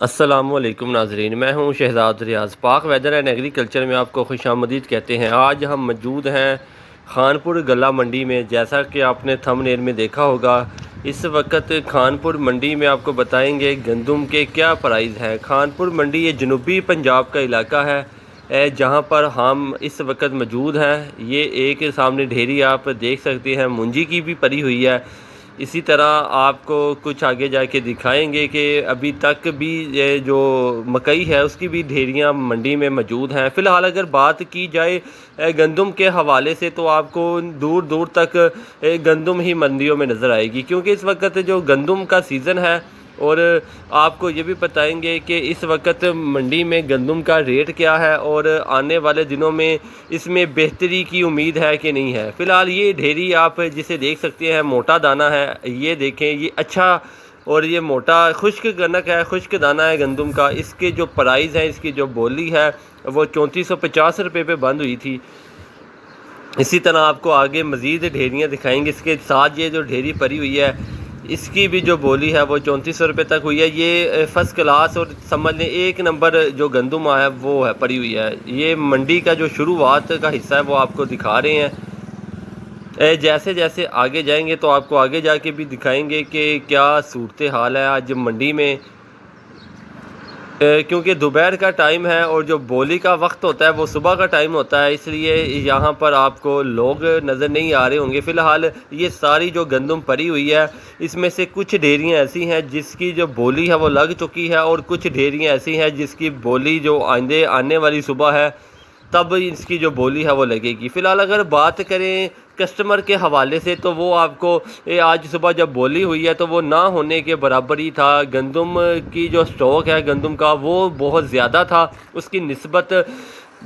السلام علیکم ناظرین، میں ہوں شہزاد ریاض۔ پاک ویدر اینڈ ایگریکلچر میں آپ کو خوش آمدید کہتے ہیں۔ آج ہم موجود ہیں خانپور غلہ منڈی میں۔ جیسا کہ آپ نے تھمب نیل میں دیکھا ہوگا، اس وقت خانپور منڈی میں آپ کو بتائیں گے گندم کے کیا پرائز ہیں۔ خانپور منڈی یہ جنوبی پنجاب کا علاقہ ہے جہاں پر ہم اس وقت موجود ہیں۔ یہ ایک سامنے ڈھیری آپ دیکھ سکتے ہیں، مونجی کی بھی پری ہوئی ہے۔ اسی طرح آپ کو کچھ آگے جا کے دکھائیں گے کہ ابھی تک بھی یہ جو مکئی ہے اس کی بھی ڈھیریاں منڈی میں موجود ہیں۔ فی الحال اگر بات کی جائے گندم کے حوالے سے تو آپ کو دور دور تک گندم ہی منڈیوں میں نظر آئے گی، کیونکہ اس وقت جو گندم کا سیزن ہے۔ اور آپ کو یہ بھی بتائیں گے کہ اس وقت منڈی میں گندم کا ریٹ کیا ہے اور آنے والے دنوں میں اس میں بہتری کی امید ہے کہ نہیں ہے۔ فی الحال یہ ڈھیری آپ جسے دیکھ سکتے ہیں موٹا دانہ ہے، یہ دیکھیں یہ اچھا اور یہ موٹا خشک کنک ہے، خشک دانہ ہے گندم کا۔ اس کے جو پرائز ہیں، اس کی جو بولی ہے وہ 3450 روپے پہ بند ہوئی تھی۔ اسی طرح آپ کو آگے مزید ڈھیریاں دکھائیں گے۔ اس کے ساتھ یہ جو ڈھیری پری ہوئی ہے اس کی بھی جو بولی ہے وہ 3400 روپے تک ہوئی ہے۔ یہ فرسٹ کلاس اور سمجھ لیں ایک نمبر جو گندم ہے وہ ہے پری ہوئی ہے۔ یہ منڈی کا جو شروعات کا حصہ ہے وہ آپ کو دکھا رہے ہیں۔ جیسے جیسے آگے جائیں گے تو آپ کو آگے جا کے بھی دکھائیں گے کہ کیا صورتحال ہے آج منڈی میں، کیونکہ دوپہر کا ٹائم ہے اور جو بولی کا وقت ہوتا ہے وہ صبح کا ٹائم ہوتا ہے، اس لیے یہاں پر آپ کو لوگ نظر نہیں آ رہے ہوں گے۔ فی الحال یہ ساری جو گندم پری ہوئی ہے اس میں سے کچھ ڈھیریاں ایسی ہیں جس کی جو بولی ہے وہ لگ چکی ہے، اور کچھ ڈھیریاں ایسی ہیں جس کی بولی جو آنے والی صبح ہے تب اس کی جو بولی ہے وہ لگے گی۔ فی الحال اگر بات کریں کسٹمر کے حوالے سے تو وہ آپ کو آج صبح جب بولی ہوئی ہے تو وہ نہ ہونے کے برابر ہی تھا۔ گندم کی جو سٹاک ہے گندم کا وہ بہت زیادہ تھا، اس کی نسبت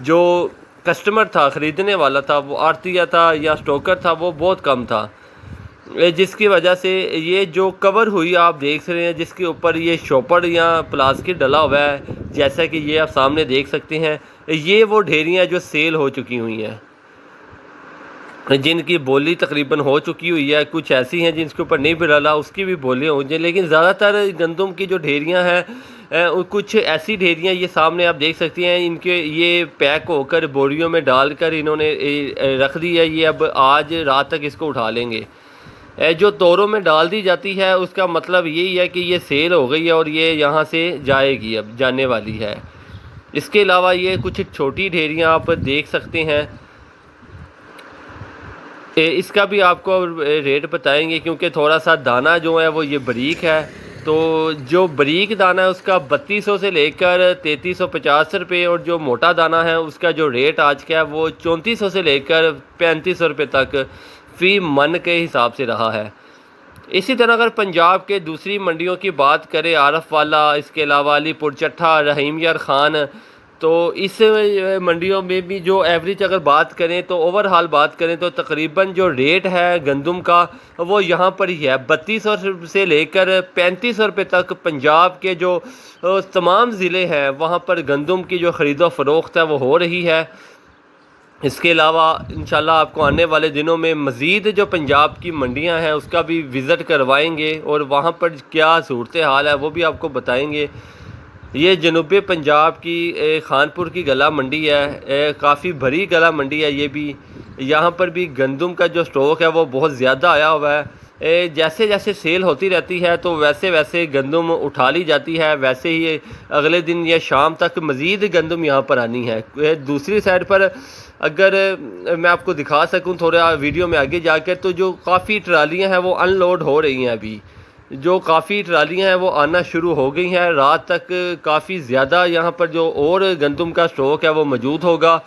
جو کسٹمر تھا، خریدنے والا تھا، وہ آڑتیہ تھا یا سٹوکر تھا، وہ بہت کم تھا، جس کی وجہ سے یہ جو کور ہوئی آپ دیکھ رہے ہیں جس کے اوپر یہ شوپر یا پلاسٹک ڈلا ہوا ہے، جیسا کہ یہ آپ سامنے دیکھ سکتے ہیں، یہ وہ ڈھیریاں جو سیل ہو چکی ہوئی ہیں، جن کی بولی تقریباً ہو چکی ہوئی ہے۔ کچھ ایسی ہیں جن کے اوپر نہیں بھی ڈلا، اس کی بھی بولیاں ہو جائیں، لیکن زیادہ تر گندم کی جو ڈھیریاں ہیں کچھ ایسی ڈھیریاں یہ سامنے آپ دیکھ سکتے ہیں، ان کے یہ پیک ہو کر بوریوں میں ڈال کر انہوں نے رکھ دی ہے۔ یہ اب آج رات تک اس کو اٹھا لیں گے۔ جو توروں میں ڈال دی جاتی ہے اس کا مطلب یہی ہے کہ یہ سیل ہو گئی ہے اور یہ یہاں سے جائے گی، اب جانے والی ہے۔ اس کے علاوہ یہ کچھ چھوٹی ڈھیریاں آپ دیکھ سکتے ہیں، اس کا بھی آپ کو ریٹ بتائیں گے کیونکہ تھوڑا سا دانہ جو ہے وہ یہ باریک ہے۔ تو جو باریک دانہ ہے اس کا 3200 سے لے کر 3350 روپے، اور جو موٹا دانہ ہے اس کا جو ریٹ آج کا ہے وہ 3400 سے لے کر 3500 روپے تک فی من کے حساب سے رہا ہے۔ اسی طرح اگر پنجاب کے دوسری منڈیوں کی بات کریں، عارف والا، اس کے علاوہ علی پور چٹھا، رحیم یار خان، تو اس منڈیوں میں بھی جو ایوریج اگر بات کریں تو اوور ہال بات کریں تو تقریباً جو ریٹ ہے گندم کا وہ یہاں پر ہی ہے 3200 سے لے کر 3500 روپے تک۔ پنجاب کے جو تمام ضلع ہیں وہاں پر گندم کی جو خرید و فروخت ہے وہ ہو رہی ہے۔ اس کے علاوہ انشاءاللہ آپ کو آنے والے دنوں میں مزید جو پنجاب کی منڈیاں ہیں اس کا بھی وزٹ کروائیں گے اور وہاں پر کیا صورتحال ہے وہ بھی آپ کو بتائیں گے۔ یہ جنوبی پنجاب کی خانپور کی غلہ منڈی ہے، کافی بڑی غلہ منڈی ہے یہ بھی۔ یہاں پر بھی گندم کا جو سٹاک ہے وہ بہت زیادہ آیا ہوا ہے۔ جیسے جیسے سیل ہوتی رہتی ہے تو ویسے ویسے گندم اٹھا لی جاتی ہے، ویسے ہی اگلے دن یا شام تک مزید گندم یہاں پر آنی ہے۔ دوسری سائڈ پر اگر میں آپ کو دکھا سکوں تھوڑا ویڈیو میں آگے جا کر، تو جو کافی ٹرالیاں ہیں وہ ان لوڈ ہو رہی ہیں ابھی، جو کافی ٹرالیاں ہیں وہ آنا شروع ہو گئی ہیں۔ رات تک کافی زیادہ یہاں پر جو اور گندم کا سٹاک ہے وہ موجود ہوگا،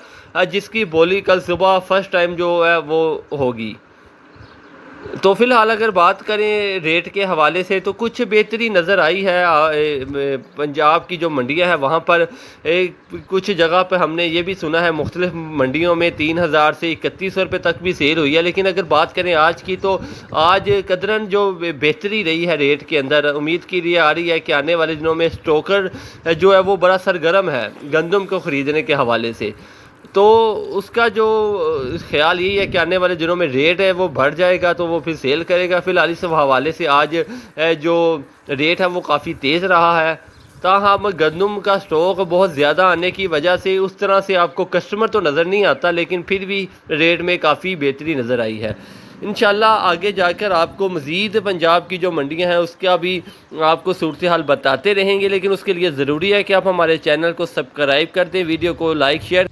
جس کی بولی کل صبح فرسٹ ٹائم جو ہے وہ ہوگی۔ تو فی الحال اگر بات کریں ریٹ کے حوالے سے تو کچھ بہتری نظر آئی ہے پنجاب کی جو منڈیاں ہیں وہاں پر۔ کچھ جگہ پہ ہم نے یہ بھی سنا ہے مختلف منڈیوں میں 3000 سے 3100 روپے تک بھی سیل ہوئی ہے، لیکن اگر بات کریں آج کی تو آج قدراً جو بہتری رہی ہے ریٹ کے اندر۔ امید کی لیے آ رہی ہے کہ آنے والے دنوں میں سٹوکر جو ہے وہ بڑا سرگرم ہے گندم کو خریدنے کے حوالے سے، تو اس کا جو خیال یہی ہے کہ آنے والے دنوں میں ریٹ ہے وہ بڑھ جائے گا تو وہ پھر سیل کرے گا۔ فی الحال اس حوالے سے آج جو ریٹ ہے وہ کافی تیز رہا ہے۔ تاہم گندم کا اسٹاک بہت زیادہ آنے کی وجہ سے اس طرح سے آپ کو کسٹمر تو نظر نہیں آتا، لیکن پھر بھی ریٹ میں کافی بہتری نظر آئی ہے۔ انشاءاللہ آگے جا کر آپ کو مزید پنجاب کی جو منڈیاں ہیں اس کا بھی آپ کو صورتحال بتاتے رہیں گے، لیکن اس کے لیے ضروری ہے کہ آپ ہمارے چینل کو سبسکرائب کر دیں، ویڈیو کو لائک شیئر